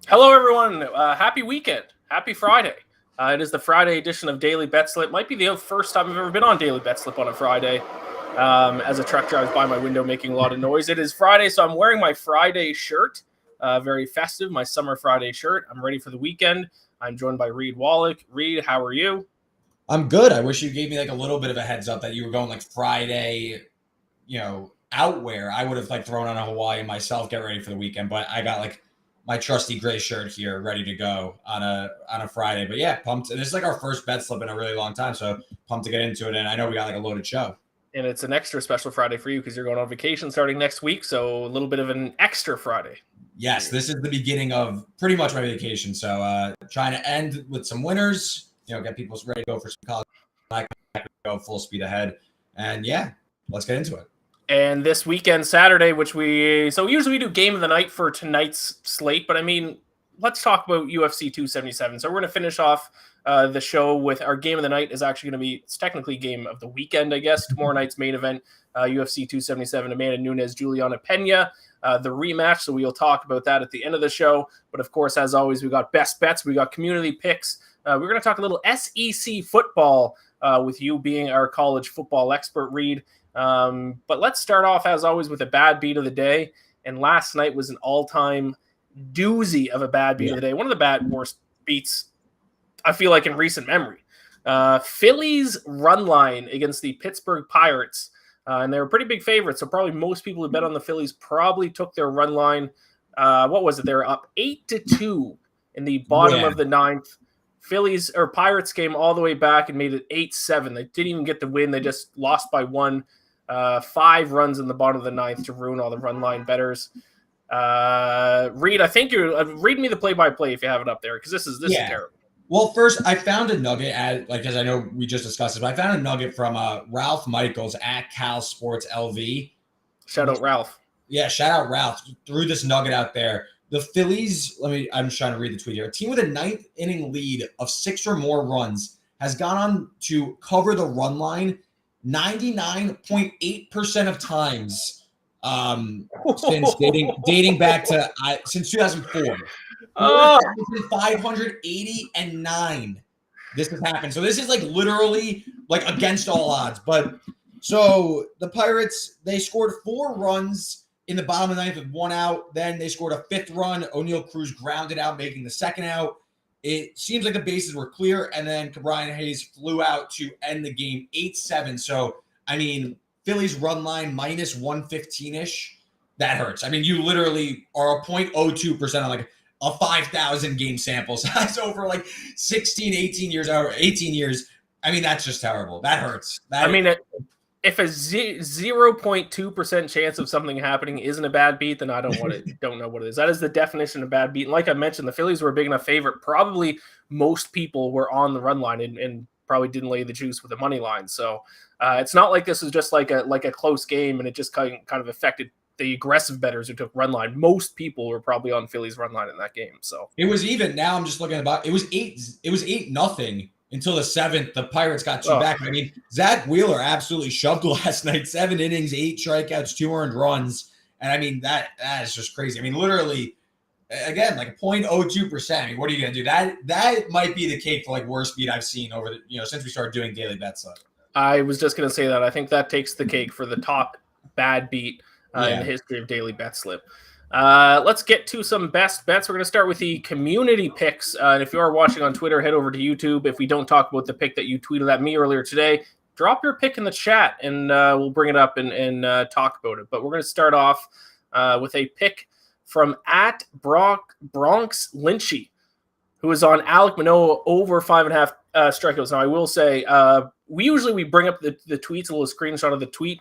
Hello, everyone. Happy weekend. Happy Friday. It is the Friday edition of Daily Betslip. Might be the first time I've ever been on Daily Betslip on a Friday. As a truck drives by my window making a lot of noise. It is Friday, so I'm wearing my Friday shirt. Very festive, my summer Friday shirt. I'm ready for the weekend. I'm joined by Reed Wallach. Reed, how are you? I'm good. I wish you gave me like a little bit of a heads up that you were going like Friday, outwear. I would have like thrown on a Hawaiian myself, get ready for the weekend. But I got like my trusty gray shirt here ready to go on a Friday. But yeah, pumped. This is like our first bet slip in a really long time. So pumped to get into it. And I know we got like a loaded show. And it's an extra special Friday for you because you're going on vacation starting next week. So a little bit of an extra Friday. Yes, this is the beginning of pretty much my vacation. So trying to end with some winners, get people ready to go for some college. I can go full speed ahead. And yeah, let's get into it. And this weekend, Saturday, so usually we do game of the night for tonight's slate, but I mean, let's talk about UFC 277. So we're going to finish off the show with our game of the night is actually going to be, it's technically game of the weekend, I guess. Tomorrow night's main event, UFC 277, Amanda Nunes, Juliana Peña, the rematch. So we'll talk about that at the end of the show. But of course, as always, we got best bets, we got community picks. We're going to talk a little SEC football with you being our college football expert, Reed. But let's start off, as always, with a bad beat of the day. And last night was an all-time doozy of a bad beat of the day. One of the worst beats, I feel like, in recent memory. Phillies run line against the Pittsburgh Pirates. And they were pretty big favorites, so probably most people who bet on the Phillies probably took their run line. What was it? They were up 8-2 in the bottom of the ninth. Pirates came all the way back and made it 8-7. They didn't even get the win. They just lost by one. 5 runs in the bottom of the ninth to ruin all the run line bettors. Reed, I think you're read me the play-by-play if you have it up there, because this is terrible. Well, first, I found a nugget as I know we just discussed it, but I found a nugget from Ralph Michaels at Cal Sports LV. Shout out Ralph. Yeah, shout out Ralph. Threw this nugget out there. The Phillies, I'm trying to read the tweet here. A team with a 9th inning lead of 6 or more runs has gone on to cover the run line 99.8% of times since dating back to since 2004. 589. This has happened. So this is like literally like against all odds. But so the Pirates, they scored 4 runs in the bottom of the ninth with 1 out. Then they scored a 5th run. O'Neal Cruz grounded out, making the 2nd out. It seems like the bases were clear. And then Brian Hayes flew out to end the game 8-7. So, I mean, Phillies run line minus 115-ish. That hurts. I mean, you literally are a 0.02% on like a 5,000 game sample size over like 16, 18 years. I mean, that's just terrible. That hurts. If a 0.2% chance of something happening isn't a bad beat, then I don't know what it is. That is the definition of bad beat. And like I mentioned, the Phillies were a big enough favorite. Probably most people were on the run line and probably didn't lay the juice with the money line. So it's not like this is just like a close game and it just kind of affected the aggressive bettors who took run line. Most people were probably on Phillies run line in that game. So it was even. Now I'm just looking about. It was 8-0 until the 7th. The Pirates got 2 back. I mean, Zach Wheeler absolutely shoved last night. 7 innings, 8 strikeouts, 2 earned runs, and I mean that is just crazy. I mean, literally, again, like 0.02%. I mean, what are you gonna do? That might be the cake for like worst beat I've seen over the since we started doing daily Betslip. I was just gonna say that. I think that takes the cake for the top bad beat in the history of Daily Betslip. Let's get to some best bets. We're going to start with the community picks. And if you are watching on Twitter, head over to YouTube. If we don't talk about the pick that you tweeted at me earlier today, drop your pick in the chat and we'll bring it up and talk about it. But we're going to start off with a pick from at Bronx Lynchy, who is on Alek Manoah over 5.5 strikeouts. Now, I will say, we bring up the tweets, a little screenshot of the tweet.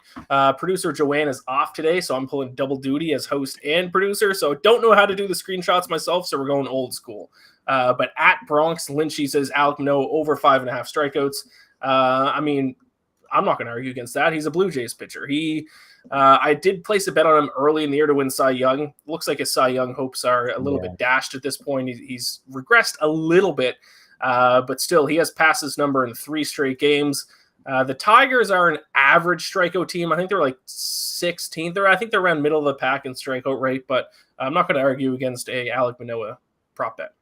Producer Joanne is off today, so I'm pulling double duty as host and producer. So don't know how to do the screenshots myself, so we're going old school. But at Bronx Lynchy says Alek Manoah over 5.5 strikeouts. I mean, I'm not going to argue against that. He's a Blue Jays pitcher. I did place a bet on him early in the year to win Cy Young. Looks like his Cy Young hopes are a little bit dashed at this point. He's regressed a little bit, but still, he has passed his number in 3 straight games. The Tigers are an average strikeout team. I think they're like 16th. I think they're around middle of the pack in strikeout rate, but I'm not going to argue against a Alek Manoah prop bet.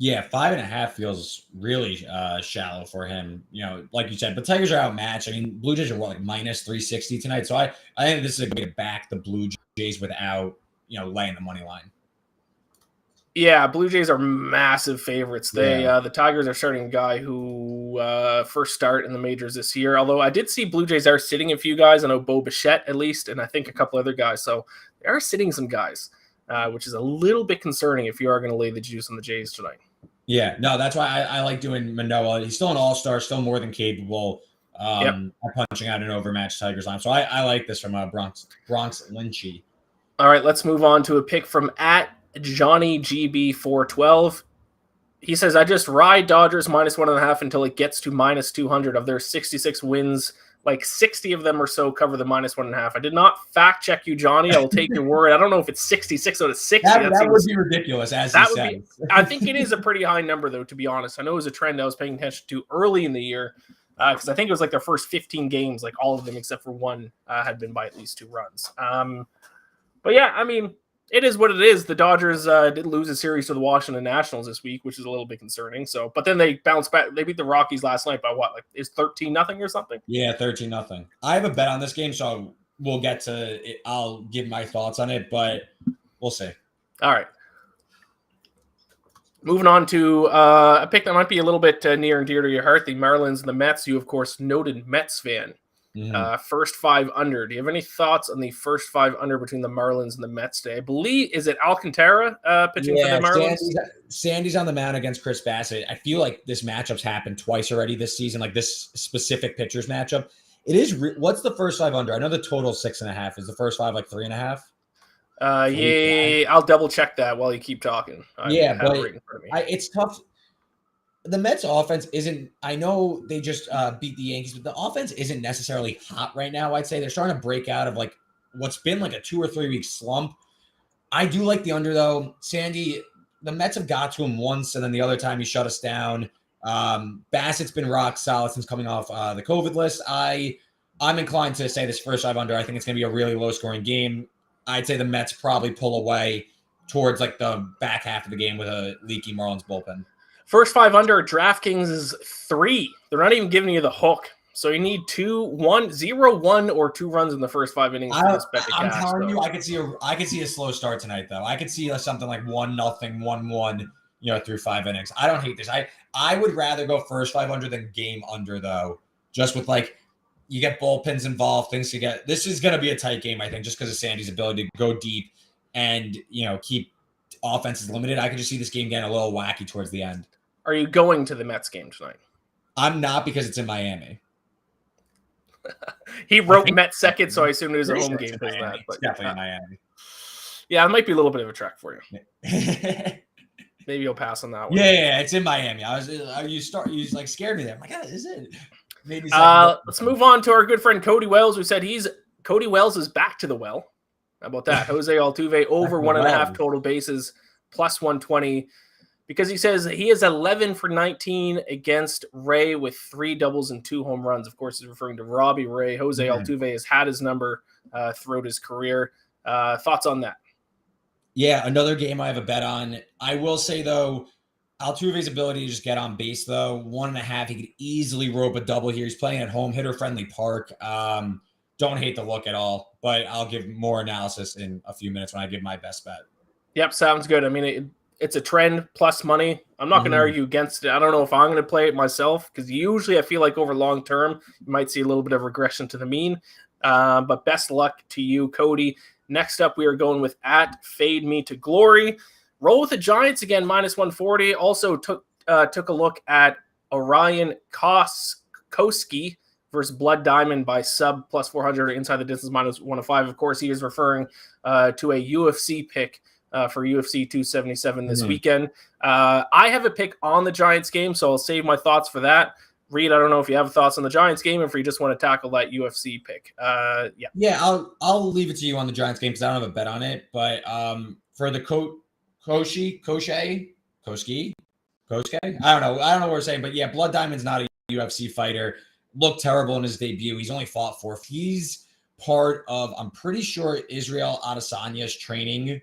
Yeah, 5.5 feels really shallow for him. Like you said, but Tigers are outmatched. I mean, Blue Jays are like minus 360 tonight. So I think this is a way to back the Blue Jays without, laying the money line. Yeah, Blue Jays are massive favorites. The Tigers are starting a guy who first start in the majors this year. Although I did see Blue Jays are sitting a few guys. I know Bo Bichette at least, and I think a couple other guys. So they are sitting some guys, which is a little bit concerning if you are going to lay the juice on the Jays tonight. Yeah, no, that's why I like doing Manoah. He's still an all-star, still more than capable of punching out an overmatched Tigers line. So I like this from Bronx Lynchy. All right, let's move on to a pick from @JohnnyGB412. He says, I just ride Dodgers -1.5 until it gets to -200. Of their 66 wins, like 60 of them or so cover the -1.5. I did not fact check you, Johnny. I will take your word. I don't know if it's 66 out of 60. That would be ridiculous, as he says. I think it is a pretty high number, though, to be honest. I know it was a trend I was paying attention to early in the year because I think it was like their first 15 games, like all of them except for one had been by at least 2 runs. But yeah, I mean, it is what it is. The Dodgers did lose a series to the Washington Nationals this week, which is a little bit concerning. So, but then they bounced back. They beat the Rockies last night by what? Like, is 13-0 or something? Yeah, 13-0. I have a bet on this game, so we'll get to it. I'll give my thoughts on it, but we'll see. All right. Moving on to a pick that might be a little bit near and dear to your heart, the Marlins and the Mets. You, of course, noted Mets fan. First 5 under. Do you have any thoughts on the first 5 under between the Marlins and the Mets today? I believe, is it Alcantara pitching for the Marlins? Sandy's on the mound against Chris Bassett. I feel like this matchup's happened twice already this season, like this specific pitchers matchup. It is. What's the first 5 under? I know the total is 6.5. Is the first 5 like 3.5? Yeah, I'll double check that while you keep talking. But it's tough. The Mets offense isn't, I know they just beat the Yankees, but the offense isn't necessarily hot right now. I'd say they're starting to break out of like what's been like a 2 or 3 week slump. I do like the under though. Sandy, the Mets have got to him once, and then the other time he shut us down. Bassett's been rock solid since coming off the COVID list. I'm inclined to say this first 5 under. I think it's going to be a really low scoring game. I'd say the Mets probably pull away towards like the back half of the game with a leaky Marlins bullpen. First 5 under, DraftKings is 3. They're not even giving you the hook. So you need 0-1 or 2 runs in the first 5 innings. I'm telling you, I could see a slow start tonight, though. I could see something like 1-0, 1-1, through 5 innings. I don't hate this. I would rather go first 5 under than game under, though. Just with you get bullpens involved, things to get. This is going to be a tight game, I think, just because of Sandy's ability to go deep and keep offenses limited. I could just see this game getting a little wacky towards the end. Are you going to the Mets game tonight? I'm not, because it's in Miami. He wrote Mets second, so I assume it was a home game. It's definitely in Miami. Yeah, it might be a little bit of a trek for you. Maybe you'll pass on that one. Yeah, it's in Miami. You scared me there. I'm like, is it? Maybe. Let's move on to our good friend Cody Wells, who said Cody Wells is back to the well. How about that? Jose Altuve over 1.5 total bases, +120. Because he says he is 11 for 19 against Ray with 3 doubles and 2 home runs. Of course, he's referring to Robbie Ray. Jose Altuve has had his number throughout his career. Thoughts on that? Yeah, another game I have a bet on. I will say, though, Altuve's ability to just get on base, though, 1.5, he could easily rope a double here. He's playing at home, hitter-friendly park. Don't hate the look at all, but I'll give more analysis in a few minutes when I give my best bet. Yep, sounds good. I mean, it's a trend plus money. I'm not going to argue against it. I don't know if I'm going to play it myself, because usually I feel like over long term, you might see a little bit of regression to the mean. But best luck to you, Cody. Next up, we are going with @FadeMeToGlory. Roll with the Giants again, -140. Also took a look at Orion Koski versus Blood Diamond by sub +400 inside the distance -105. Of course, he is referring to a UFC pick for UFC 277 this weekend. I have a pick on the Giants game, so I'll save my thoughts for that. Reed, I don't know if you have thoughts on the Giants game, or if you just want to tackle that UFC pick. Yeah, I'll leave it to you on the Giants game because I don't have a bet on it. But for the Koski, I don't know what we're saying, but yeah, Blood Diamond's not a UFC fighter. Looked terrible in his debut. He's only fought 4. He's part of, I'm pretty sure, Israel Adesanya's training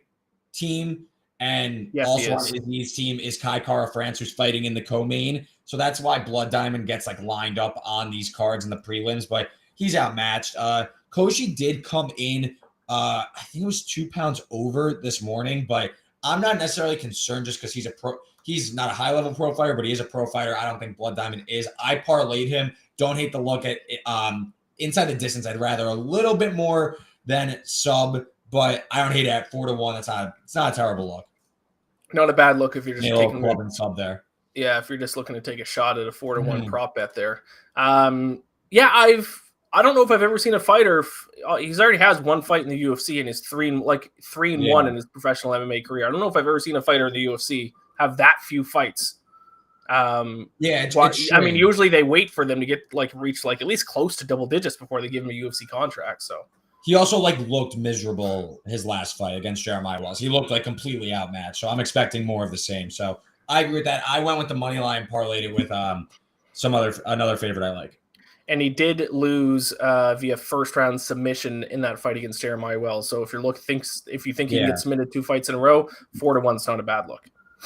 team. And Yes, he also on is. Izzy's team is Kai Kara France, who's fighting in the co-main. So that's why Blood Diamond gets like lined up on these cards in the prelims, but he's outmatched. Koshi did come in, I think it was 2 pounds over this morning, but I'm not necessarily concerned just because he's not a high-level pro fighter, but he is a pro fighter. I don't think Blood Diamond is. I parlayed him. Don't hate the look at inside the distance. I'd rather a little bit more than sub, but I don't hate it at 4-1. It's not a terrible look. Not a bad look if you're just taking club and sub there. Yeah, if you're just looking to take a shot at a 4-1 prop bet there. Yeah, I don't know if I've ever seen a fighter. He's already has one fight in the UFC and is 3-1 in his professional MMA career. I don't know if I've ever seen a fighter in the UFC have that few fights. It's I mean, usually they wait for them to get reach at least close to double digits before they give him a UFC contract. So he also looked miserable his last fight against Jeremiah Wells. He looked completely outmatched. So I'm expecting more of the same. So I agree with that. I went with the money line, parlayed it with another favorite I like. And he did lose via first round submission in that fight against Jeremiah Wells. So if you think he can get submitted 2 fights in a row, 4-1's not a bad look.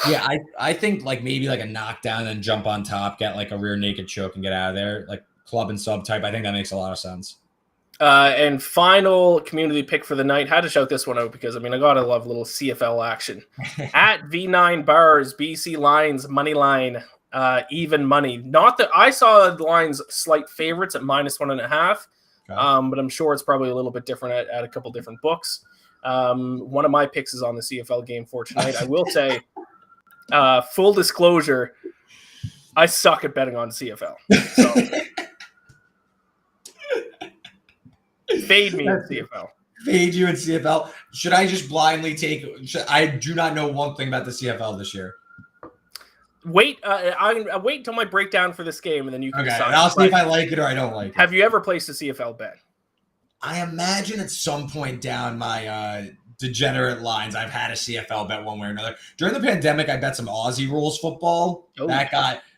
Yeah, I think maybe a knockdown and jump on top, get a rear naked choke and get out of there, club and sub type. I think that makes a lot of sense. And final community pick for the night. Had to shout this one out because I gotta love a little CFL action. At V9 Bars, BC Lions money line, even money. Not that I saw the Lions slight favorites at -1.5, but I'm sure it's probably a little bit different at a couple different books. One of my picks is on the CFL game for tonight. I will say, full disclosure, I suck at betting on CFL. So. Fade me in CFL. Fade you in CFL. Should I just blindly take? I do not know one thing about the CFL this year. Wait, I wait until my breakdown for this game, and then you can decide. And I'll see if I like it or I don't like it. Have you ever placed a CFL bet? I imagine at some point down my degenerate lines, I've had a CFL bet one way or another. During the pandemic, I bet some Aussie rules football. Oh.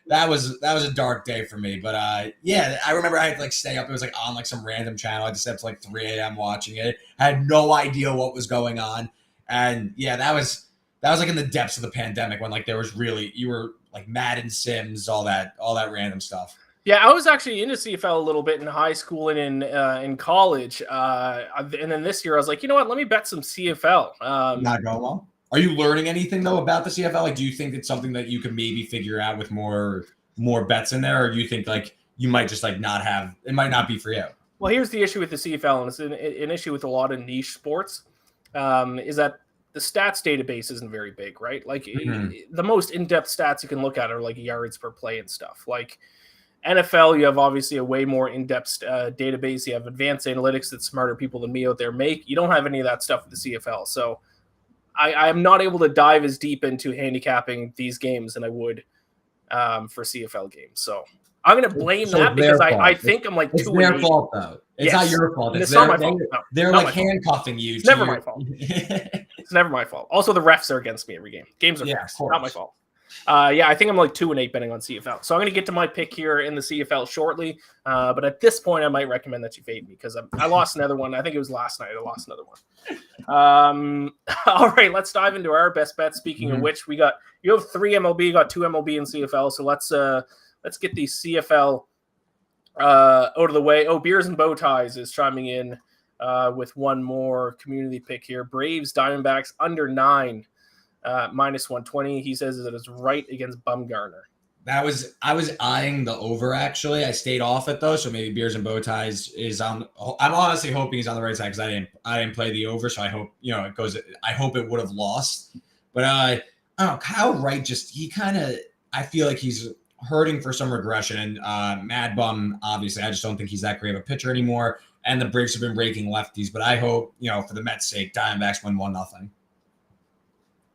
That was a dark day for me. But I remember I had to stay up. It was on some random channel. I just slept till 3 a.m. watching it. I had no idea what was going on. And that was in the depths of the pandemic when there was you were Madden Sims, all that random stuff. Yeah, I was actually into CFL a little bit in high school and in college. And then this year I was like, you know what? Let me bet some CFL. Not going well. Are you learning anything though about the CFL? Do you think it's something that you could maybe figure out with more bets in there, or do you think you might just not have it might not be for you? Well, here's the issue with the CFL, and it's an issue with a lot of niche sports, is that the stats database isn't very big, right? The most in-depth stats you can look at are yards per play and stuff. NFL, you have obviously a way more in-depth database. You have advanced analytics that smarter people than me out there make. You don't have any of that stuff with the CFL, so I'm not able to dive as deep into handicapping these games than I would for CFL games. So I'm going to blame that because I think I'm 2-8. It's their fault, though. It's not your fault. It's not my fault. They're handcuffing you. It's never my fault. It's never my fault. Also, the refs are against me every game. Games are fixed. Not my fault. I think I'm 2-8 betting on CFL. So I'm going to get to my pick here in the CFL shortly. But at this point, I might recommend that you fade me because I lost another one. I think it was last night. I lost another one. All right, let's dive into our best bet. Speaking of which, you have 3 MLB, you got 2 MLB and CFL. So let's get the CFL out of the way. Oh, Beers and Bow Ties is chiming in with one more community pick here. Braves, Diamondbacks under 9. -120. He says that it's right against Bumgarner. I was eyeing the over actually. I stayed off it though, so maybe Beers and Bow Ties is on. I'm honestly hoping he's on the right side because I didn't play the over, so I hope it goes. I hope it would have lost, but I don't know. Kyle Wright I feel like he's hurting for some regression, and Mad Bum obviously I just don't think he's that great of a pitcher anymore. And the Braves have been raking lefties, but I hope for the Mets' sake, Diamondbacks win 1-0.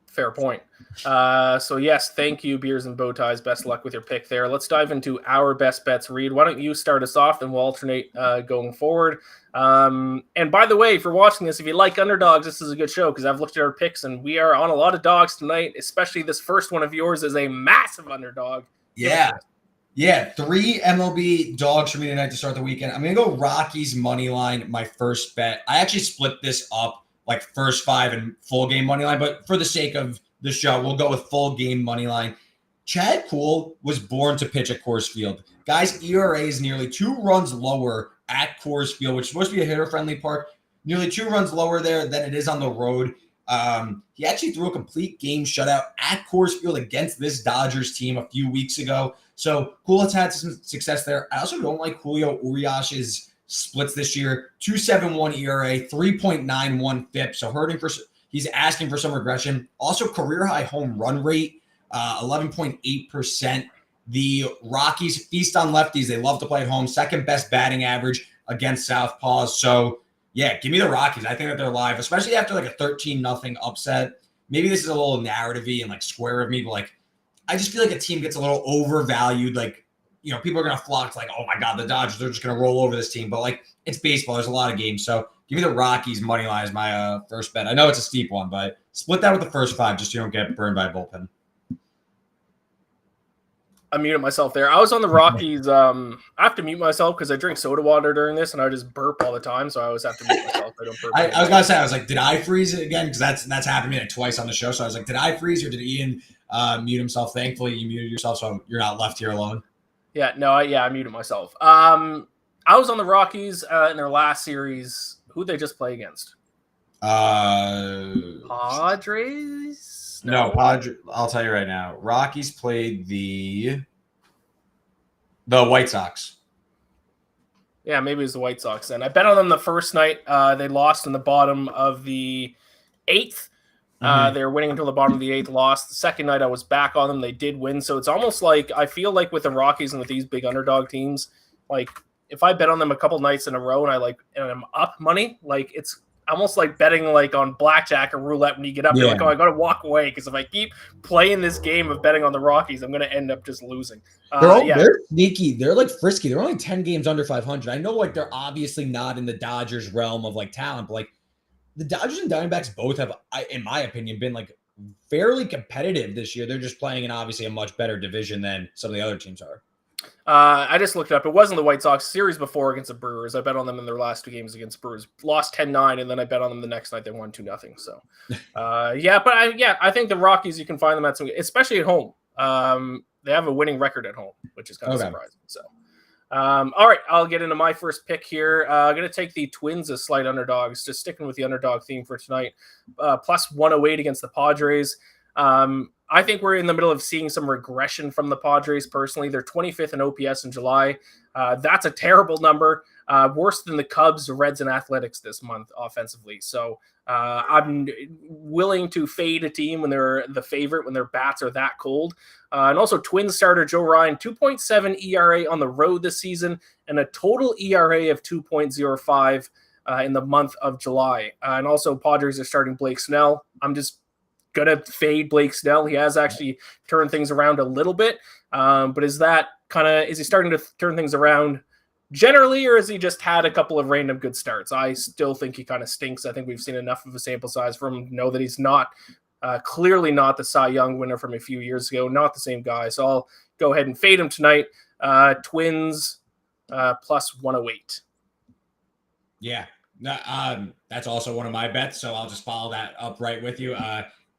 Fair point. So yes, thank you, Beers and Bow Ties. Best luck with your pick there. Let's dive into our best bets. Reed, why don't you start us off, and we'll alternate going forward. And by the way, if you're watching this, if you like underdogs, this is a good show because I've looked at our picks and we are on a lot of dogs tonight, especially this first one of yours is a massive underdog. Yeah. 3 MLB dogs for me tonight to start the weekend. I'm going to go Rockies money line, my first bet. I actually split this up. First 5 and full game money line, but for the sake of the show. We'll go with full game money line. Chad Kuhl was born to pitch at Coors Field. Guys, ERA is nearly 2 runs lower at Coors Field, which is supposed to be a hitter-friendly park. Nearly 2 runs lower there than it is on the road. He actually threw a complete game shutout at Coors Field against this Dodgers team a few weeks ago. So Kuhl has had some success there. I also don't like Julio Urias's splits this year. 2.71 ERA, 3.91 FIP. So he's asking for some regression. Also career high home run rate, 11.8%. The Rockies feast on lefties. They love to play at home. Second best batting average against southpaws. So yeah, give me the Rockies. I think that they're live, especially after like a 13-0 upset. Maybe this is a little narrative-y and like square of me, but like I just feel like a team gets a little overvalued. Like, you know, people are gonna flock to like, oh my God, the Dodgers, they're just gonna roll over this team. But like it's baseball, there's a lot of games. So give me the Rockies money line as my first bet. I know it's a steep one, but split that with the first 5 just so you don't get burned by a bullpen. I muted myself there. I was on the Rockies. I have to mute myself because I drink soda water during this, and I just burp all the time. So I always have to mute myself. I don't burp. I was gonna say, I was like, did I freeze it again? Because that's happened to me like twice on the show. So I was like, did I freeze or did Iain mute himself? Thankfully, you muted yourself, so you're not left here alone. Yeah, no, I muted myself. I was on the Rockies in their last series. Who'd they just play against? Padres. No, Padres. I'll tell you right now. Rockies played the White Sox. Yeah, maybe it was the White Sox then. I bet on them the first night. They lost in the bottom of the 8th. They were winning until the bottom of the 8th, lost. The second night I was back on them. They did win. So it's almost like I feel like with the Rockies and with these big underdog teams, like if I bet on them a couple nights in a row and I'm up money, like it's almost like betting like on blackjack or roulette when you get up. You're like, oh, I got to walk away because if I keep playing this game of betting on the Rockies, I'm going to end up just losing. They're sneaky. They're like frisky. They're only 10 games under 500. I know like they're obviously not in the Dodgers realm of like talent, but like the Dodgers and Diamondbacks both have, in my opinion, been like fairly competitive this year. They're just playing in obviously a much better division than some of the other teams are. I just looked it up. It wasn't the White Sox series before against the Brewers. I bet on them in their last 2 games against Brewers. Lost 10-9, and then I bet on them the next night. They won 2-0. So, I think the Rockies, you can find them at some, especially at home. They have a winning record at home, which is kind of surprising. So, all right, I'll get into my first pick here. I'm going to take the Twins as slight underdogs, just sticking with the underdog theme for tonight. Plus 108 against the Padres. I think we're in the middle of seeing some regression from the Padres personally. They're 25th in OPS in July. That's a terrible number. Worse than the Cubs, the Reds, and Athletics this month offensively. So I'm willing to fade a team when they're the favorite, when their bats are that cold. And also Twins starter Joe Ryan, 2.7 ERA on the road this season and a total ERA of 2.05 in the month of July. And also Padres are starting Blake Snell. I'm just gonna fade Blake Snell. He has actually turned things around a little bit, but is he starting to turn things around generally, or has he just had a couple of random good starts? I still think he kind of stinks. I think we've seen enough of a sample size from him to know that he's not clearly not the Cy Young winner from a few years ago, not the same guy. So I'll go ahead and fade him tonight. Twins plus 108. Yeah, that's also one of my bets, so I'll just follow that up right with you.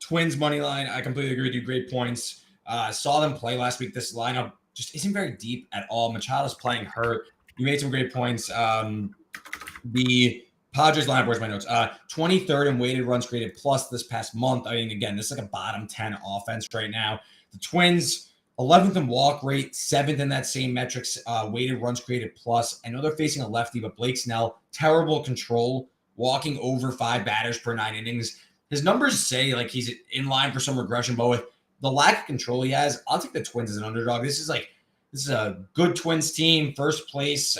Twins money line, I completely agree with you. Great points. Saw them play last week. This lineup just isn't very deep at all. Machado's playing hurt. You made some great points. The Padres lineup, where's my notes? 23rd in weighted runs created plus this past month. I mean, again, this is like a bottom 10 offense right now. The Twins, 11th in walk rate, 7th in that same metrics, weighted runs created plus. I know they're facing a lefty, but Blake Snell, terrible control, walking over 5 batters per 9 innings. His numbers say like he's in line for some regression, but with the lack of control he has, I'll take the Twins as an underdog. This is a good Twins team, first place.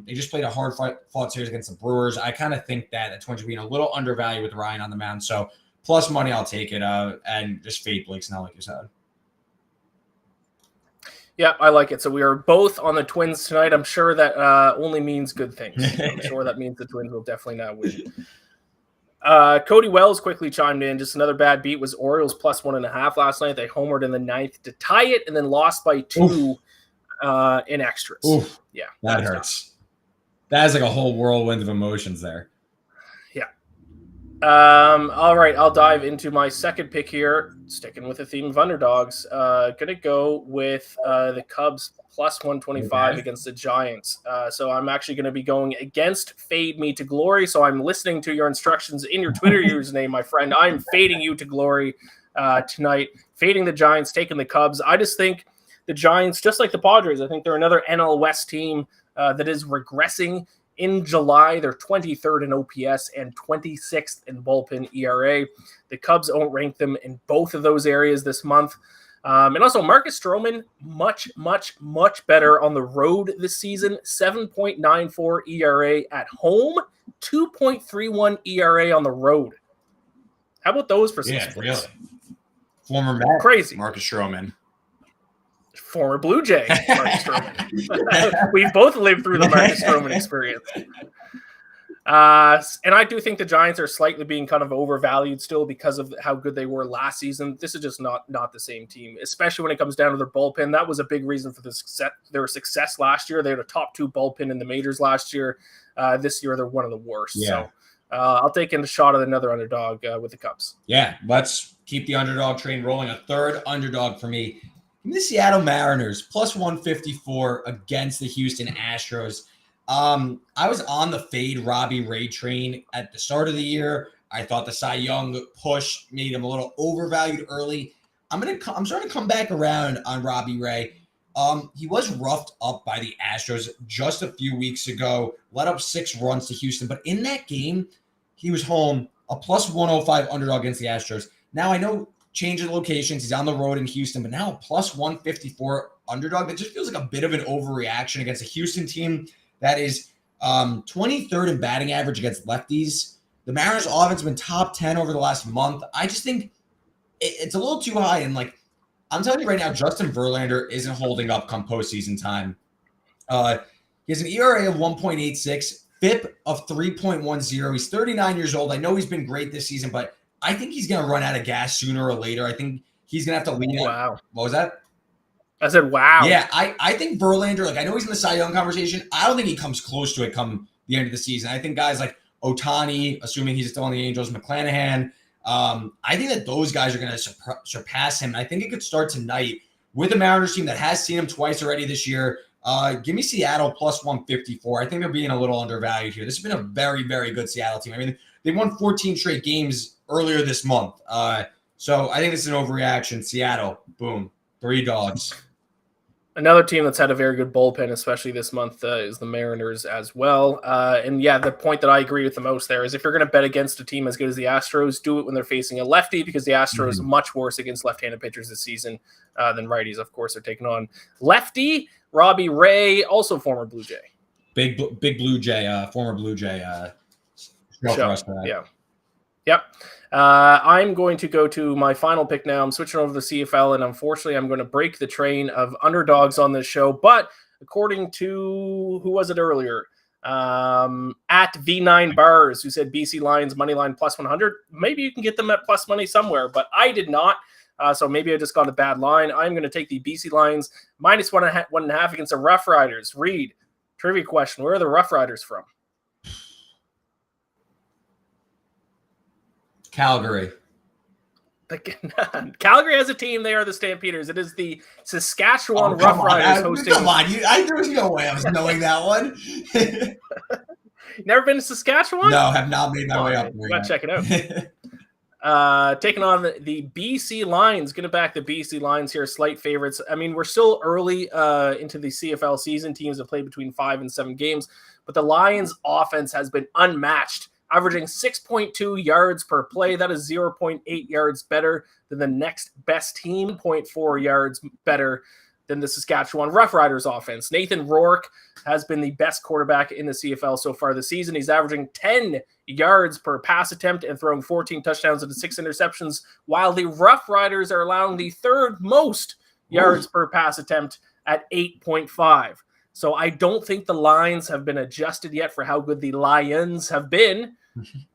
They just played a hard fought series against the Brewers. I kind of think that the Twins are being a little undervalued with Ryan on the mound. So plus money, I'll take it and just fade Blake Snell, like you said. Yeah, I like it. So we are both on the Twins tonight. I'm sure that only means good things. I'm sure that means the Twins will definitely not win. Cody Wells quickly chimed in. Just another bad beat was Orioles plus 1.5 last night. They homered in the 9th to tie it and then lost by 2 in extras. Oof. Yeah, that hurts. That is like a whole whirlwind of emotions there. Yeah. All right, I'll dive into my second pick here, sticking with the theme of underdogs. Gonna go with the Cubs plus 125 against the Giants. So I'm actually going to be going against Fade Me to Glory. So I'm listening to your instructions in your Twitter username, my friend. I'm fading you to glory tonight, fading the Giants, taking the Cubs. I just think the Giants, just like the Padres, I think they're another NL West team that is regressing. In July, they're 23rd in OPS and 26th in bullpen ERA. The Cubs won't rank them in both of those areas this month. And also, Marcus Stroman, much, much, much better on the road this season. 7.94 ERA at home, 2.31 ERA on the road. How about those for some splits? Really. Former Met, crazy. Marcus Stroman. Former Blue Jay, Marcus Stroman. We've both lived through the Marcus Stroman experience. And I do think the Giants are slightly being kind of overvalued still because of how good they were last season. This is just not the same team, especially when it comes down to their bullpen. That was a big reason for their success last year. They had a top 2 bullpen in the majors last year. This year, they're one of the worst. Yeah. So I'll take a shot at another underdog with the Cubs. Yeah, let's keep the underdog train rolling. A third underdog for me. The Seattle Mariners, plus 154 against the Houston Astros. I was on the fade Robbie Ray train at the start of the year. I thought the Cy Young push made him a little overvalued early. I'm starting to come back around on Robbie Ray. He was roughed up by the Astros just a few weeks ago, let up 6 runs to Houston. But in that game, he was home, a plus 105 underdog against the Astros. Now I know change of locations. He's on the road in Houston, but now a plus 154 underdog. That just feels like a bit of an overreaction against a Houston team that is 23rd in batting average against lefties. The Mariners' offense has been top 10 over the last month. I just think it's a little too high. And I'm telling you right now, Justin Verlander isn't holding up come postseason time. He has an ERA of 1.86, FIP of 3.10. He's 39 years old. I know he's been great this season, but I think he's going to run out of gas sooner or later. I think he's going to have to lean out. Wow. What was that? I said, wow. Yeah, I think Verlander, I know he's in the Cy Young conversation. I don't think he comes close to it come the end of the season. I think guys like Ohtani, assuming he's still on the Angels, McClanahan, I think that those guys are going to surpass him. And I think it could start tonight with the Mariners team that has seen him twice already this year. Give me Seattle plus 154. I think they're being a little undervalued here. This has been a very, very good Seattle team. I mean, they won 14 straight games earlier this month. So I think this is an overreaction. Seattle, boom, 3 dogs. Another team that's had a very good bullpen, especially this month, is the Mariners as well. And yeah, the point that I agree with the most there is if you're going to bet against a team as good as the Astros, do it when they're facing a lefty, because the Astros much worse against left-handed pitchers this season than righties, of course, are taking on lefty. Robbie Ray, also former Blue Jay. Big Blue Jay, former Blue Jay. Yeah. Yep. I'm going to go to my final pick now. I'm switching over to the CFL, and unfortunately, I'm going to break the train of underdogs on this show. But according to, who was it earlier? At V9 Bars, who said BC Lions money line plus 100. Maybe you can get them at plus money somewhere, but I did not. So maybe I just got a bad line. I'm going to take the BC Lions minus 1.5 against the Rough Riders. Reed, trivia question. Where are the Rough Riders from? Calgary. Calgary has a team. They are the Stampeders. It is the Saskatchewan Rough Riders hosting. Come on, there was no way I was knowing that one. Never been to Saskatchewan? No, have not made my way up there. Gotta check it out. Taking on the BC Lions. Gonna back the BC Lions here, slight favorites. I mean, we're still early into the CFL season. Teams have played between 5 and 7 games, but the Lions' offense has been unmatched, averaging 6.2 yards per play. That is 0.8 yards better than the next best team, 0.4 yards better than the Saskatchewan Roughriders offense. Nathan Rourke has been the best quarterback in the CFL so far this season. He's averaging 10 yards per pass attempt and throwing 14 touchdowns and 6 interceptions, while the Roughriders are allowing the 3rd most yards per pass attempt at 8.5. So I don't think the lines have been adjusted yet for how good the Lions have been.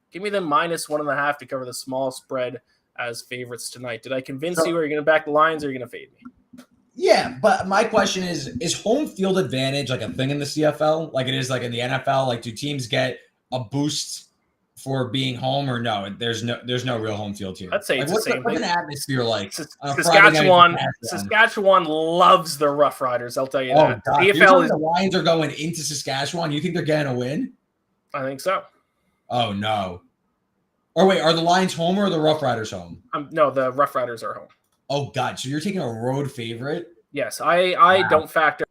Give me them minus 1.5 to cover the small spread as favorites tonight. Did I convince you? Are you going to back the Lions or are you going to fade me? Yeah, but my question is home field advantage like a thing in the CFL like it is like in the NFL? Like, do teams get a boost for being home, or no? There's no real home field here. I'd say it's the same what's thing. an atmosphere like? On a Friday night Saskatchewan loves the Rough Riders. I'll tell you Oh, that. God. The Lions are going into Saskatchewan. You think they're getting a win? I think so. Oh no. Or wait, are the Lions home or are the Rough Riders home? No, the Rough Riders are home. Oh God, so you're taking a road favorite? Yes, I don't factor.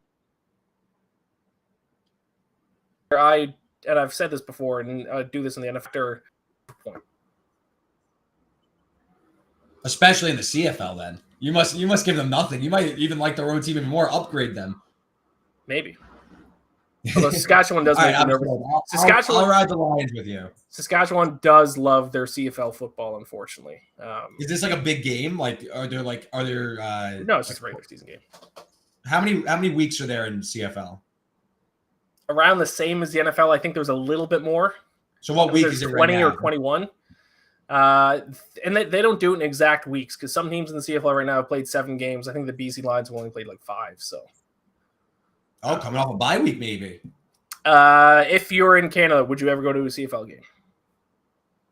And I've said this before, and I do this in the NFL point. Especially in the CFL, then you must give them nothing. You might even like the road team even more. Upgrade them. Maybe. Although Saskatchewan does make me nervous. I'll ride the Lions with you. Saskatchewan does love their CFL football, unfortunately. Is this like a big game? Like, are there? No, it's just a regular season game. How many weeks are there in CFL? Around the same as the NFL. I think there's a little bit more. So what week is it? 20 right now? or 21. And they don't do it in exact weeks because some teams in the CFL right now have played 7 games. I think the BC Lions have only played like 5. So. Oh, coming off a bye week, maybe. If you're in Canada, would you ever go to a CFL game?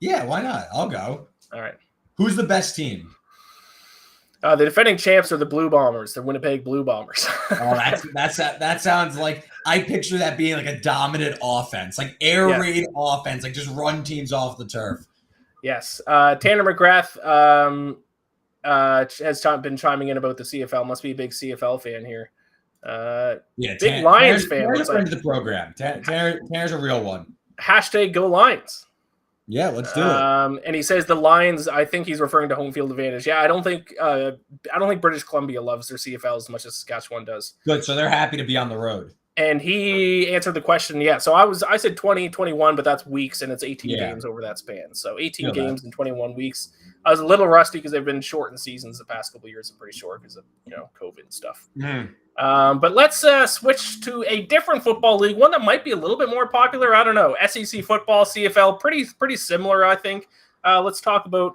Yeah, why not? I'll go. All right. Who's the best team? The defending champs are the Blue Bombers, the Winnipeg Blue Bombers. Oh, that sounds like I picture that being like a dominant offense, like air raid offense, like just run teams off the turf. Yes. Tanner McGrath has been chiming in about the CFL. Must be a big CFL fan here. Big Lions fan. Tanner's a friend of the program. Tanner's a real one. # Go Lions. Yeah, let's do it. And he says the Lions. I think he's referring to home field advantage. Yeah, I don't think British Columbia loves their CFL as much as Saskatchewan does. Good, so they're happy to be on the road. And he answered the question. Yeah, so I said 20, 21, but that's weeks, and it's 18 games over that span. So 18 games in 21 weeks. I was a little rusty because they've been shortened seasons the past couple of years. I'm pretty short because of COVID and stuff. But let's switch to a different football league, one that might be a little bit more popular. I don't know. SEC football, CFL, pretty similar, I think. Let's talk about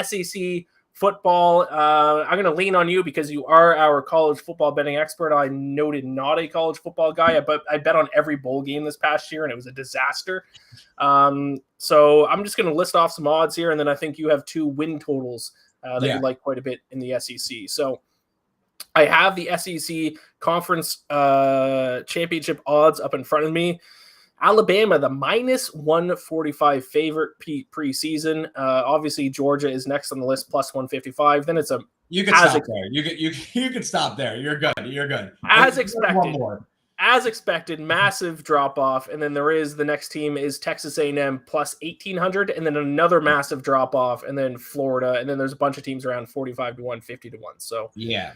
SEC football. I'm going to lean on you because you are our college football betting expert. I noted not a college football guy, but I bet on every bowl game this past year, and it was a disaster. So I'm just going to list off some odds here, and then I think you have 2 win totals that you like quite a bit in the SEC. So I have the SEC conference championship odds up in front of me. Alabama, the -145 favorite preseason. Obviously, Georgia is next on the list, +155. Then it's you could stop there. You could stop there. You're good. As expected. As expected, massive drop off, and then the next team is Texas A&M +1,800, and then another massive drop off, and then Florida, and then there's a bunch of teams around 45 to 1, 50 to 1. So yeah,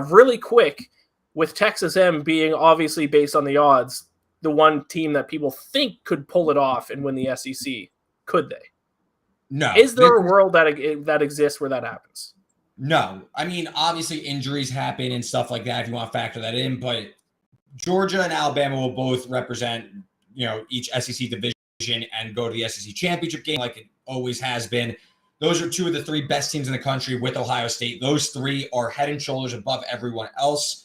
really quick, with Texas A&M being obviously based on the odds, the one team that people think could pull it off and win the SEC, could they? No. Is there a world that exists where that happens? No. I mean, obviously injuries happen and stuff like that if you want to factor that in, but Georgia and Alabama will both represent, each SEC division and go to the SEC championship game like it always has been. Those are 2 of the 3 best teams in the country with Ohio State. Those 3 are head and shoulders above everyone else.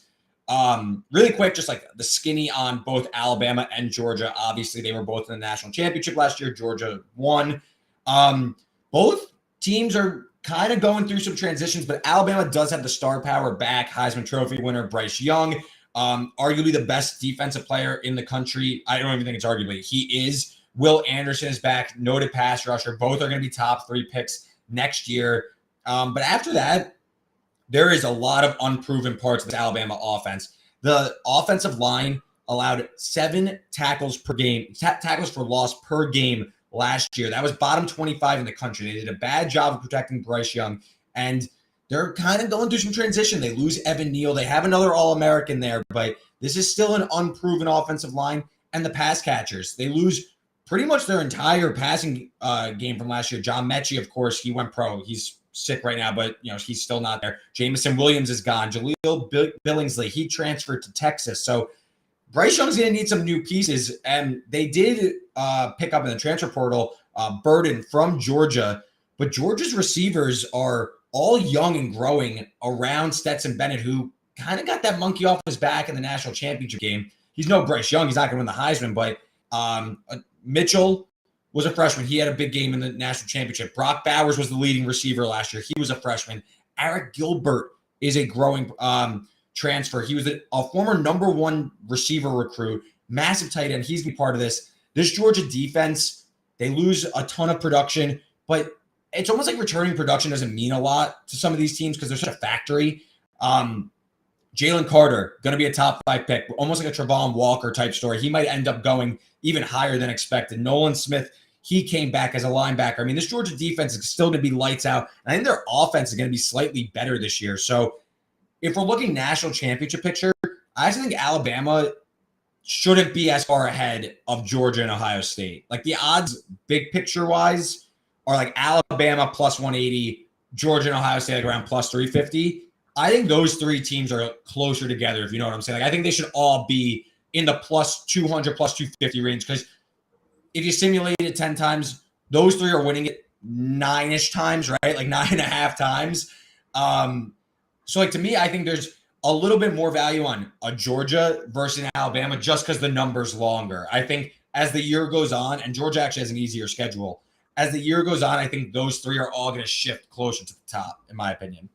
Really quick, just like the skinny on both Alabama and Georgia. Obviously, they were both in the national championship last year. Georgia won. Both teams are kind of going through some transitions, but Alabama does have the star power back. Heisman Trophy winner Bryce Young, arguably the best defensive player in the country. I don't even think it's arguably. He is. Will Anderson is back, noted pass rusher. Both are going to be top 3 picks next year. But after that, there is a lot of unproven parts of the Alabama offense. The offensive line allowed 7 tackles per game, tackles for loss per game last year. That was bottom 25 in the country. They did a bad job of protecting Bryce Young, and they're kind of going through some transition. They lose Evan Neal. They have another All-American there, but this is still an unproven offensive line. And the pass catchers, they lose pretty much their entire passing game from last year. John Mechie, of course, he went pro. He's sick right now, but he's still not there. Jamison Williams is gone. Jaleel Billingsley, he transferred to Texas. So Bryce Young's going to need some new pieces, and they did pick up in the transfer portal Burden from Georgia, but Georgia's receivers are all young and growing around Stetson Bennett, who kind of got that monkey off his back in the national championship game. He's no Bryce Young. He's not going to win the Heisman, but Mitchell, was a freshman. He had a big game in the national championship. Brock Bowers was the leading receiver last year. He was a freshman. Eric Gilbert is a growing transfer. He was a former number 1 receiver recruit, massive tight end. He's be part of this. This Georgia defense, they lose a ton of production, but it's almost like returning production doesn't mean a lot to some of these teams because they're such a factory. Jalen Carter, going to be a top 5 pick, almost like a Travon Walker type story. He might end up going even higher than expected. Nolan Smith, he came back as a linebacker. I mean, this Georgia defense is still going to be lights out. And I think their offense is going to be slightly better this year. So if we're looking national championship picture, I actually think Alabama shouldn't be as far ahead of Georgia and Ohio State. Like the odds, big picture wise, are like Alabama plus 180, Georgia and Ohio State like around plus 350. I think those 3 teams are closer together, if you know what I'm saying. Like I think they should all be in the plus 200, plus 250 range because if you simulate it 10 times, those 3 are winning it 9-ish times, right? Like 9.5 times. So like to me, I think there's a little bit more value on a Georgia versus an Alabama just because the number's longer. I think as the year goes on, and Georgia actually has an easier schedule, as the year goes on, I think those 3 are all going to shift closer to the top, in my opinion.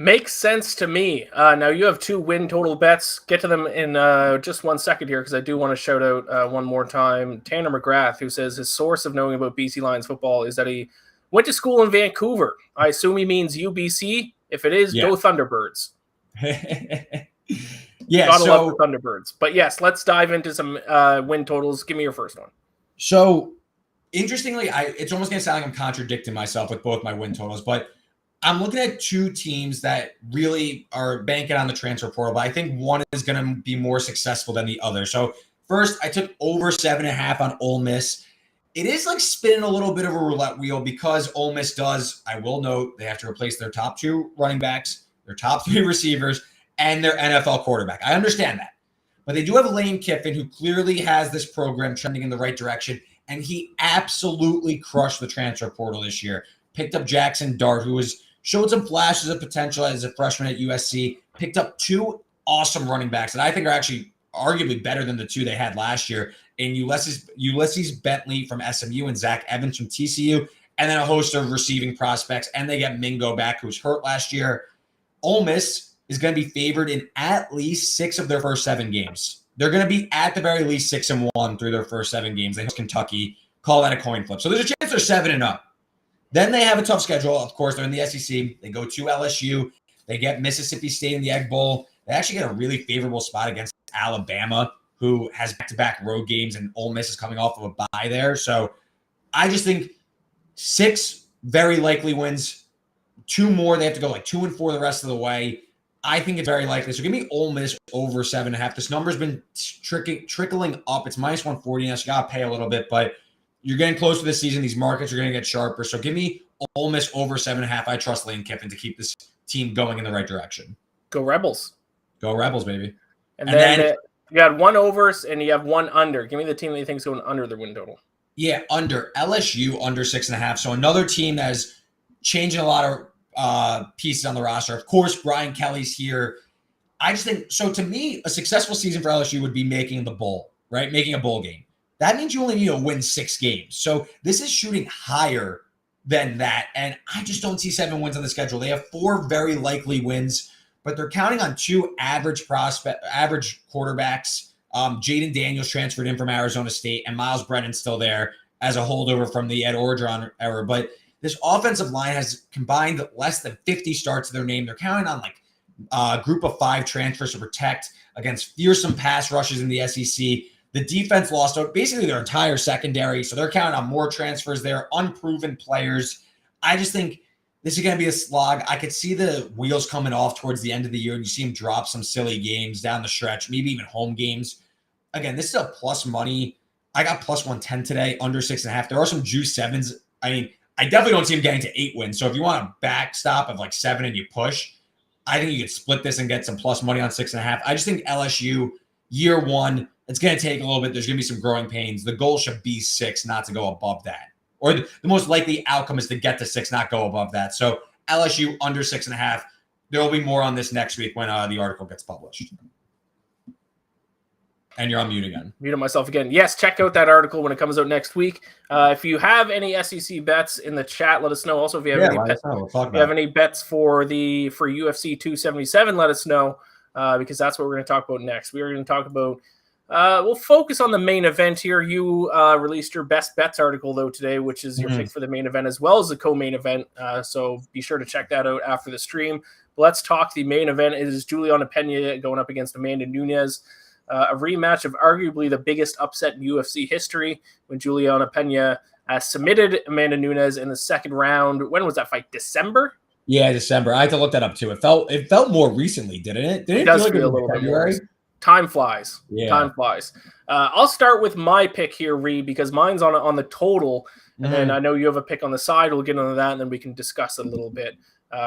Makes sense to me. Now you have 2 win total bets. Get to them in just 1 second here because I do want to shout out one more time Tanner McGrath, who says his source of knowing about BC Lions football is that he went to school in Vancouver. I assume he means UBC. If it is, Go Thunderbirds. Yeah, Gotta love the Thunderbirds. But yes, let's dive into some win totals. Give me your first one. So interestingly, it's almost going to sound like I'm contradicting myself with both my win totals, but I'm looking at 2 teams that really are banking on the transfer portal, but I think one is going to be more successful than the other. So first, I took over 7.5 on Ole Miss. It is like spinning a little bit of a roulette wheel because Ole Miss does, I will note, they have to replace their top 2 running backs, their top 3 receivers, and their NFL quarterback. I understand that. But they do have Lane Kiffin, who clearly has this program trending in the right direction, and he absolutely crushed the transfer portal this year. Picked up Jackson Dart, who showed some flashes of potential as a freshman at USC, picked up 2 awesome running backs that I think are actually arguably better than the 2 they had last year in Ulysses Bentley from SMU and Zach Evans from TCU, and then a host of receiving prospects, and they get Mingo back, who was hurt last year. Ole Miss is going to be favored in at least 6 of their first 7 games. They're going to be at the very least 6-1 through their first 7 games. They host Kentucky, call that a coin flip. So there's a chance they're 7-0. Then they have a tough schedule. Of course, they're in the SEC. They go to LSU. They get Mississippi State in the Egg Bowl. They actually get a really favorable spot against Alabama, who has back-to-back road games, and Ole Miss is coming off of a bye there. So I just think 6 very likely wins. 2 more, they have to go like 2-4 the rest of the way. I think it's very likely. So give me Ole Miss over 7.5. This number's been trickling up. It's minus 140. Now, so you got to pay a little bit, but you're getting close to this season. These markets are going to get sharper. So give me Ole Miss over 7.5. I trust Lane Kiffin to keep this team going in the right direction. Go Rebels. Go Rebels, baby. And then you had 1 overs and you have 1 under. Give me the team that you think is going under the win total. Yeah, under. LSU under 6.5. So another team that is changing a lot of pieces on the roster. Of course, Brian Kelly's here. I just think, so to me, a successful season for LSU would be making the bowl, right? Making a bowl game. That means you only need to win 6 games. So this is shooting higher than that. And I just don't see 7 wins on the schedule. They have 4 very likely wins, but they're counting on 2 average quarterbacks. Jaden Daniels transferred in from Arizona State, and Miles Brennan's still there as a holdover from the Ed Orgeron era. But this offensive line has combined less than 50 starts to their name. They're counting on like a group of 5 transfers to protect against fearsome pass rushes in the SEC. The defense lost basically their entire secondary, so they're counting on more transfers there, unproven players. I just think this is going to be a slog. I could see the wheels coming off towards the end of the year, and you see them drop some silly games down the stretch, maybe even home games. Again, this is a plus money. I got plus 110 today, under 6.5. There are some juice 7s. I mean, I definitely don't see him getting to 8 wins. So if you want a backstop of like 7 and you push, I think you could split this and get some plus money on 6.5. I just think LSU, year 1, it's going to take a little bit. There's going to be some growing pains. The goal should be 6, not to go above that. Or the most likely outcome is to get to 6, not go above that. So LSU under 6.5. There will be more on this next week when the article gets published. And you're on mute again. Muted myself again. Yes, check out that article when it comes out next week. If you have any SEC bets in the chat, let us know. Also, if you have any bets for UFC 277, let us know because that's what we're going to talk about next. We're going to talk about. We'll focus on the main event here. You released your best bets article though today, which is your pick for the main event as well as the co-main event. So be sure to check that out after the stream. Let's talk the main event. It is Juliana Peña going up against Amanda Nunes. A rematch of arguably the biggest upset in UFC history when Juliana Peña submitted Amanda Nunes in the second round. When was that fight? December? Yeah, December. I had to look that up too. It felt more recently, didn't it? It does feel a little bit more. Time flies. Yeah. Time flies. I'll start with my pick here, Reed, because mine's on the total, and then I know you have a pick on the side. We'll get into that, and then we can discuss it a little bit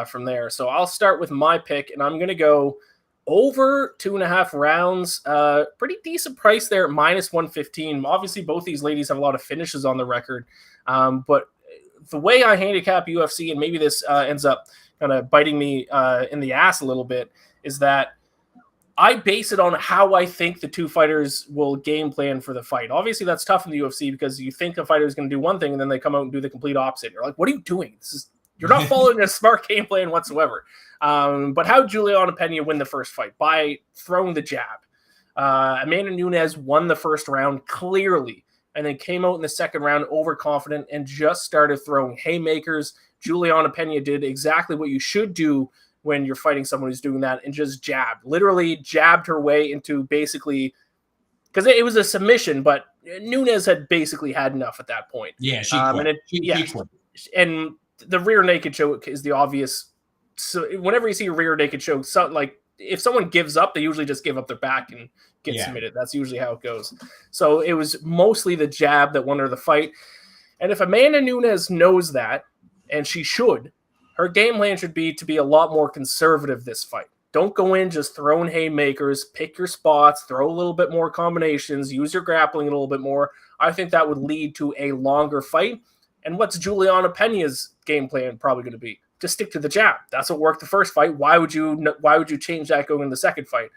from there. So I'll start with my pick, and I'm going to go over 2.5 rounds. Pretty decent price there at -115. Obviously, both these ladies have a lot of finishes on the record. But the way I handicap UFC, and maybe this ends up kind of biting me in the ass a little bit, is that I base it on how I think the two fighters will game plan for the fight. Obviously, that's tough in the UFC because you think a fighter is going to do one thing and then they come out and do the complete opposite. You're like, what are you doing? You're not following a smart game plan whatsoever. But how Juliana Peña win the first fight? By throwing the jab. Amanda Nunes won the first round clearly and then came out in the second round overconfident and just started throwing haymakers. Juliana Peña did exactly what you should do when you're fighting someone who's doing that and just literally jabbed her way into basically, because it was a submission, but Nunes had basically had enough at that point. Yeah, she quit. And the rear naked choke is the obvious. So whenever you see a rear naked choke, like if someone gives up, they usually just give up their back and get submitted. That's usually how it goes. So it was mostly the jab that won her the fight. And if Amanda Nunes knows that, and she should, her game plan should be to be a lot more conservative this fight. Don't go in just throwing haymakers, pick your spots, throw a little bit more combinations, use your grappling a little bit more. I think that would lead to a longer fight. And what's Juliana Peña's game plan probably going to be? Just stick to the jab. That's what worked the first fight. Why would you change that going in the second fight?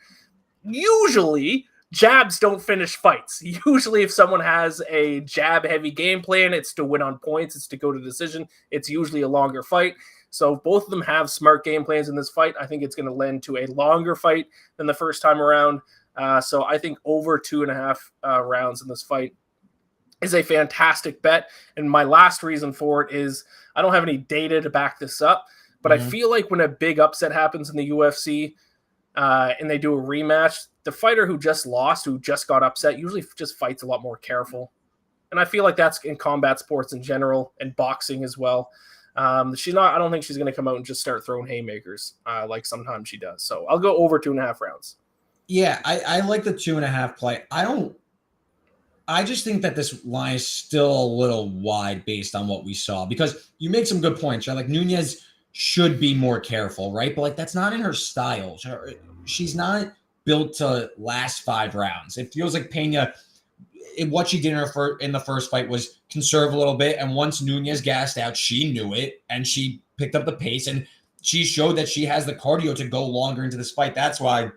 Usually, jabs don't finish fights. Usually, if someone has a jab-heavy game plan, it's to win on points. It's to go to decision. It's usually a longer fight. So both of them have smart game plans in this fight. I think it's going to lend to a longer fight than the first time around. So I think over 2.5 rounds in this fight is a fantastic bet. And my last reason for it is I don't have any data to back this up, but I feel like when a big upset happens in the UFC and they do a rematch, the fighter who just lost, who just got upset, usually just fights a lot more careful. And I feel like that's in combat sports in general and boxing as well. I don't think she's going to come out and just start throwing haymakers like sometimes she does. So I'll go over 2.5 rounds. Yeah, I like the 2.5 play. I just think that this line is still a little wide based on what we saw because you make some good points, right? Like Nunes should be more careful, right? But like that's not in her style. She's not built to last 5 rounds. It feels like Peña, what she did in the first fight was conserve a little bit. And once Nunes gassed out, she knew it and she picked up the pace and she showed that she has the cardio to go longer into this fight. That's why,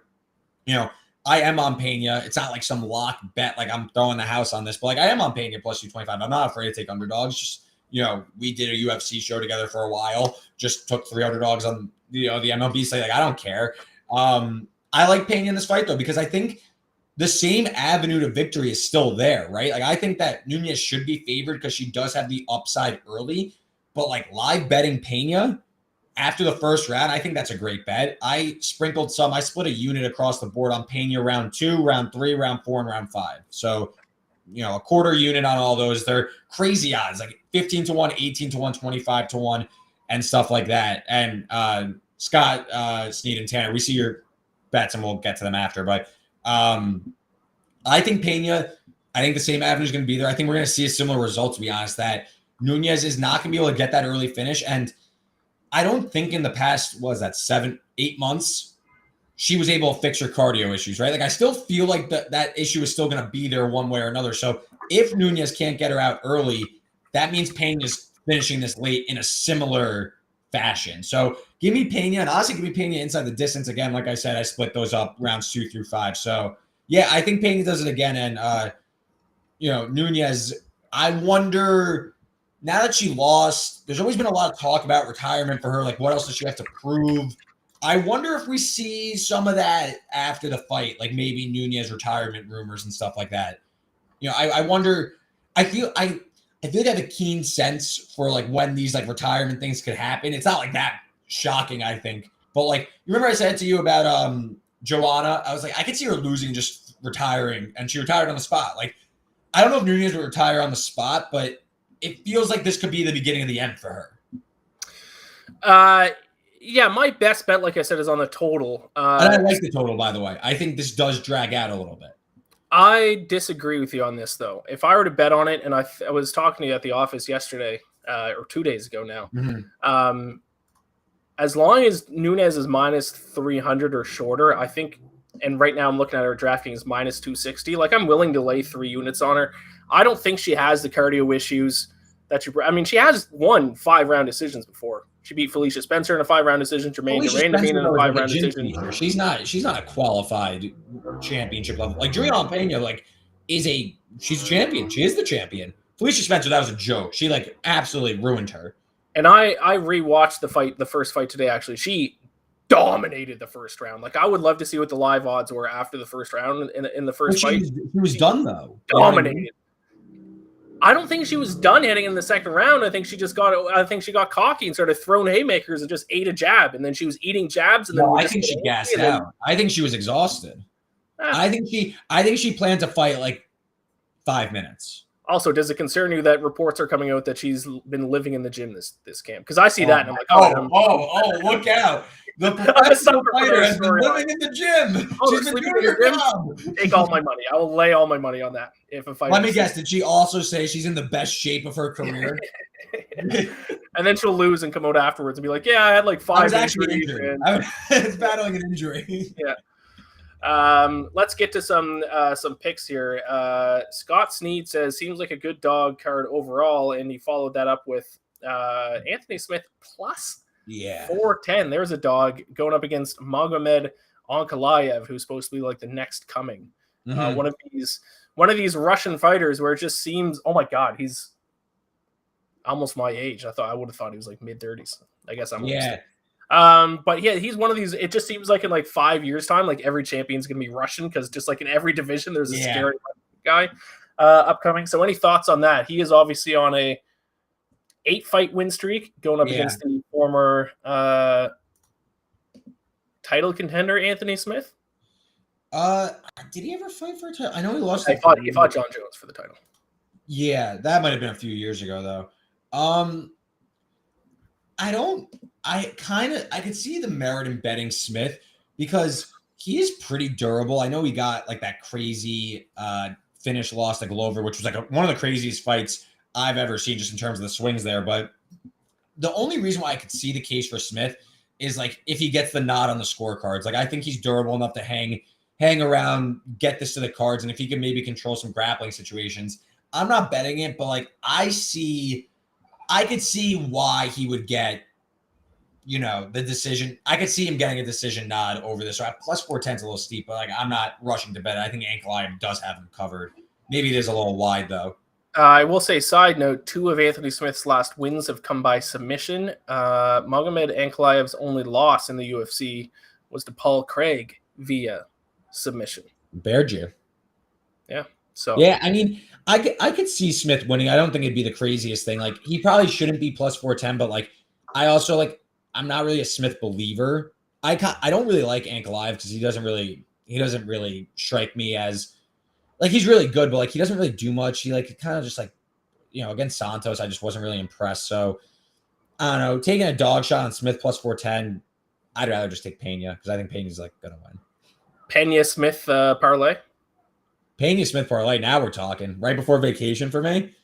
I am on Peña. It's not like some lock bet, like I'm throwing the house on this, but like I am on Peña plus 225. I'm not afraid to take underdogs. Just, we did a UFC show together for a while, just took 3 underdogs on the MLB site. Like, I don't care. I like Peña in this fight though, because I think the same avenue to victory is still there, right? Like I think that Nunes should be favored because she does have the upside early, but like live betting Peña after the first round, I think that's a great bet. I split a unit across the board on Peña round 2, round 3, round 4, and round 5. So, a quarter unit on all those. They're crazy odds, like 15-1, 18-1, 25-1, and stuff like that. And Scott, Sneed, and Tanner, we see your bets and we'll get to them after. But I think Peña, the same avenue is going to be there. I think we're going to see a similar result, to be honest, that Nunes is not going to be able to get that early finish. And I don't think in the past, 7-8 months, she was able to fix her cardio issues, right? Like I still feel like that issue is still going to be there one way or another. So if Nunes can't get her out early, that means Peña is finishing this late in a similar fashion. So give me Peña, and honestly give me Peña inside the distance. Again, like I said, I split those up rounds 2 through 5. So Yeah, I think Peña does it again. And, Nunes, I wonder, now that she lost, there's always been a lot of talk about retirement for her. Like, what else does she have to prove? I wonder if we see some of that after the fight, like maybe Nunes retirement rumors and stuff like that. I wonder. I feel like I have a keen sense for like when these like retirement things could happen. It's not like that shocking, I think, but like you remember I said to you about Joanna. I was like, I could see her losing, just retiring, and she retired on the spot. Like, I don't know if Nunes would retire on the spot, but it feels like this could be the beginning of the end for her. Yeah, my best bet, like I said, is on the total. And I like the total, by the way. I think this does drag out a little bit. I disagree with you on this, though. If I were to bet on it, and I was talking to you at the office yesterday, or 2 days ago now, as long as Nunes is minus 300 or shorter, I think, and right now I'm looking at her DraftKings minus 260, like I'm willing to lay 3 units on her. I don't think she has the cardio issues that she has won 5-round decisions before. She beat Felicia Spencer in a 5-round decision. Jermaine Durandamine in a 5-round decision. She's not a qualified championship level. Like Juliana Peña, she's a champion. She is the champion. Felicia Spencer, that was a joke. She absolutely ruined her. And I rewatched the first fight today. Actually, she dominated the first round. Like I would love to see what the live odds were after the first round in the first fight. She was done though. Dominated. I don't think she was done heading in the second round. I think she got cocky and started throwing haymakers and just ate a jab, and then she was eating jabs. And then I think she gassed out. I think she was exhausted. I think she planned to fight like 5 minutes. Also, does it concern you that reports are coming out that she's been living in the gym this camp? Because I see that and I'm like, look out. The professional fighter has been living in the gym. She's been doing her job. Take all my money. I will lay all my money on that. Let me guess. Did she also say she's in the best shape of her career? And then she'll lose and come out afterwards and be like, "Yeah, I had like 5 I was actually injured. I was battling an injury." Yeah. Let's get to some picks here. Scott Sneed says seems like a good dog card overall, and he followed that up with Anthony Smith plus 410. There's a dog going up against Magomed Ankalaev, who's supposed to be like the next coming. One of these Russian fighters where it just seems, oh my God, he's almost my age. I would have thought he was like mid-30s. I guess I'm but yeah, he's one of these. It just seems like in like 5 years' time, like every champion's gonna be Russian because just like in every division, there's a scary guy upcoming. So any thoughts on that? He is obviously on a 8-fight win streak going up against the former title contender Anthony Smith. Did he ever fight for a title? I know he lost. He fought John Jones for the title. Yeah, that might have been a few years ago though. I could see the merit in betting Smith because he is pretty durable. I know he got like that crazy finish loss to Glover, which was like one of the craziest fights I've ever seen just in terms of the swings there. But the only reason why I could see the case for Smith is like if he gets the nod on the scorecards. Like I think he's durable enough to hang around, get this to the cards, and if he can maybe control some grappling situations. I'm not betting it, but like I could see why he would get, the decision. I could see him getting a decision nod over this. So plus 410 is a little steep, but like I'm not rushing to bet it. I think Ankalaev does have him covered. Maybe it is a little wide though. I will say, side note, 2 of Anthony Smith's last wins have come by submission. Magomed Ankalaev's only loss in the UFC was to Paul Craig via submission. Bared you. Yeah. So yeah, I mean, I could see Smith winning. I don't think it'd be the craziest thing. Like he probably shouldn't be plus 410, but like I also I'm not really a Smith believer. I don't really like Ankalaev because he doesn't really strike me as like he's really good, but like he doesn't really do much. He kind of just against Santos, I just wasn't really impressed. So I don't know, taking a dog shot on Smith plus 410, I'd rather just take Peña because I think Peña's gonna win. Peña Smith parlay. Peña Smith parlay. Now we're talking. Right before vacation for me.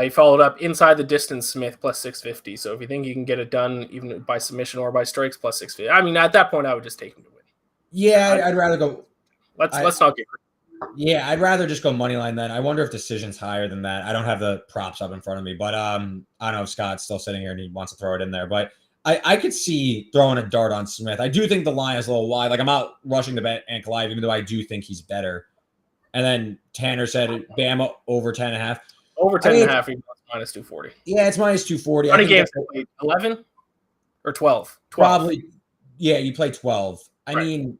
He followed up inside the distance Smith plus 650. So if you think you can get it done even by submission or by strikes plus 650, I mean at that point I would just take him to win. Yeah, I'd rather go. Let's not get. Yeah, I'd rather just go money line then. I wonder if decision's higher than that. I don't have the props up in front of me, but I don't know if Scott's still sitting here and he wants to throw it in there. But I could see throwing a dart on Smith. I do think the line is a little wide. Like, I'm not rushing to bet Ankalaev, even though I do think he's better. And then Tanner said Bama over 10.5. Over 10.5, minus 240. Yeah, it's minus 240. How many games played? 11 or 12? 12. Probably. Yeah, you play 12. I mean,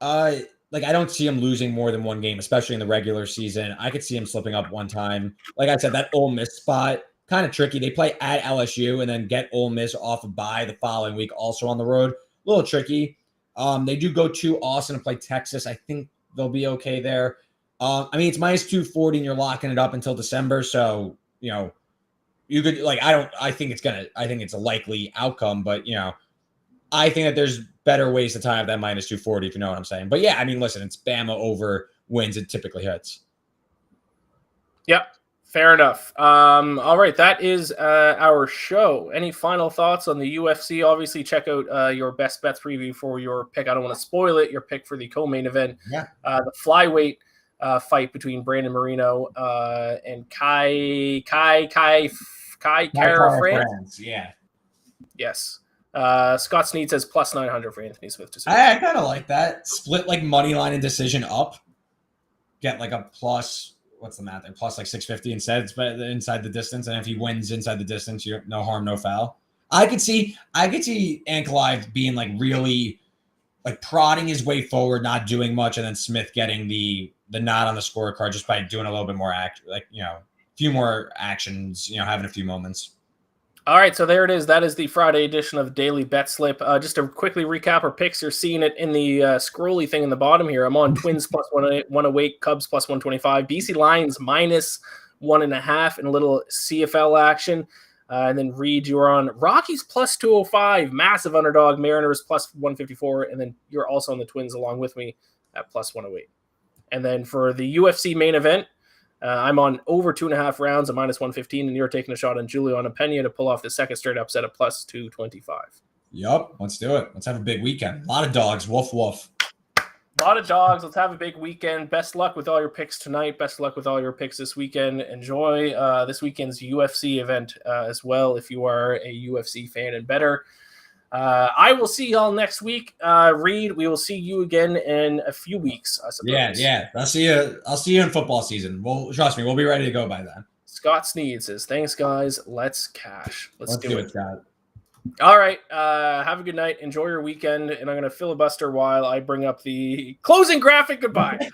like, I don't see him losing more than one game, especially in the regular season. I could see him slipping up one time. Like I said, that Ole Miss spot, kind of tricky. They play at LSU and then get Ole Miss off a bye the following week, also on the road. A little tricky. They do go to Austin and play Texas. I think they'll be okay there. I mean, it's minus 240 and you're locking it up until December. So, you know, you could, like, I think it's a likely outcome, but, you know, I think that there's better ways to tie up that minus 240, if you know what I'm saying. But yeah, I mean, listen, it's Bama over wins. It typically hits. Yep. Fair enough. All right. That is our show. Any final thoughts on the UFC? Obviously, check out your best bets preview for your pick. I don't want to spoil it. Your pick for the co-main event. Yeah. The flyweight fight between Brandon Moreno and Kai Kara France. Yeah. Yes. Scott Sneed says plus 900 for Anthony Smith. I kind of like that. Split like money line and decision up. Get like a plus. What's the math? Plus like 650 instead. It's better inside the distance, and if he wins inside the distance, you no harm, no foul. I could see Ankalaev being like really like prodding his way forward, not doing much, and then Smith getting the nod on the scorecard just by doing a little bit more a few more actions, having a few moments. All right, so there it is. That is the Friday edition of Daily Betslip. Just to quickly recap our picks, you're seeing it in the scrolly thing in the bottom here. I'm on Twins plus 108, Cubs plus 125, BC Lions minus 1.5, and a little CFL action. And then Reed, you're on Rockies plus 205, massive underdog, Mariners plus 154, and then you're also on the Twins along with me at plus 108. And then for the UFC main event, I'm on over 2.5 rounds at minus 115, and you're taking a shot on Juliana Peña to pull off the second straight upset at plus 225. Yep, let's do it. Let's have a big weekend. A lot of dogs. Woof, woof. A lot of dogs. Let's have a big weekend. Best luck with all your picks tonight. Best luck with all your picks this weekend. Enjoy this weekend's UFC event as well if you are a UFC fan and better. I will see y'all next week. Reed, we will see you again in a few weeks, I suppose. Yeah. I'll see you in football season. Well, trust me, we'll be ready to go by then. Scott Sneed says, thanks, guys. Let's cash. Let's do it. Scott. All right. Have a good night. Enjoy your weekend. And I'm going to filibuster while I bring up the closing graphic. Goodbye.